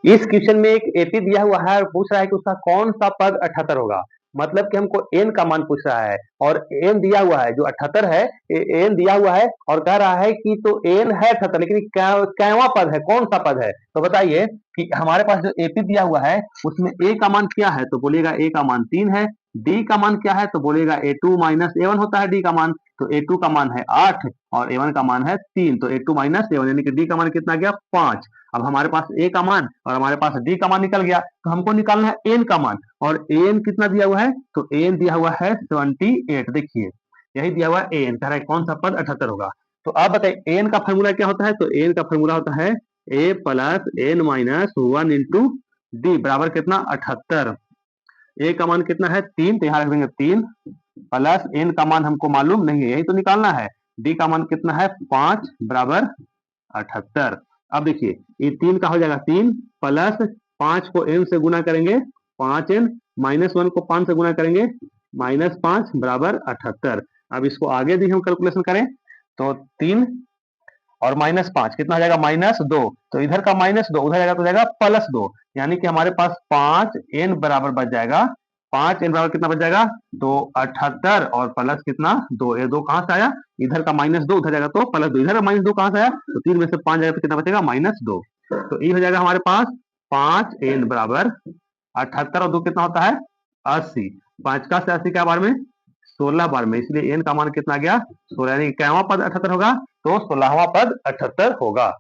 इस क्वेश्चन में एक एपी दिया हुआ है और पूछ रहा है कि उसका कौन सा पद 78 होगा। मतलब कि हमको एन का मान पूछ रहा है और एन दिया हुआ है, जो 78 है, एन दिया हुआ है और कह रहा है कि तो एन है 78, लेकिन कैवा पद है, कौन सा पद है। तो बताइए कि हमारे पास जो एपी दिया हुआ है उसमें ए का मान क्या है, तो बोलेगा ए का मान 3 है। डी का मान क्या है, तो बोलेगा ए2 माइनस ए1 होता है डी का मान। तो ए2 का मान है 8 और ए1 का मान है 3, तो ए2 माइनस ए1 यानी कि डी का मान कितना गया 5। अब हमारे पास ए का मान और हमारे पास डी का मान निकल गया, तो हमको निकालना है एन का मान। और एन कितना दिया हुआ है, तो एन दिया हुआ है 78। देखिए यही दिया हुआ है एन, कह रहा है कौन सा पद 78 होगा। तो आप बताइए एन का फॉर्मूला क्या होता है, तो एन का फॉर्मूला होता है a plus n minus 1 into d बराबर कितना 78। ए का मान कितना है 3, तो यहाँ रख देंगे 3 प्लस एन का मान हमको मालूम नहीं है, यही तो निकालना है। डी का मान कितना है 5 बराबर 78। अब देखिए ये 3 का हो जाएगा 3 प्लस 5 को एन से गुना करेंगे 5n माइनस 1 को 5 से गुना करेंगे -5 बराबर 78। अब इसको आगे भी हम कैलकुलेशन करें तो 3 और -5 कितना हो जाएगा -2, तो इधर का -2 उधर जाएगा तो जाएगा +2, यानी कि हमारे पास 5n बराबर बच जाएगा। 5n बराबर कितना बच जाएगा, तो 78 और प्लस कितना 2, ये 2 कहां से आया, इधर का -2 उधर जाएगा तो +2, इधर का -2 कहां से आया, तो 3 में से 5 जाएगा तो कितना बचेगा -2। तो ये हो जाएगा हमारे पास 5n बराबर 78 और 2 कितना होता है 80। 5 का से 80 क्या बार में 16 बार में, इसलिए एन का मान कितना गया 16, यानी कैवा पद 78 होगा, तो 16वां पद 78 होगा।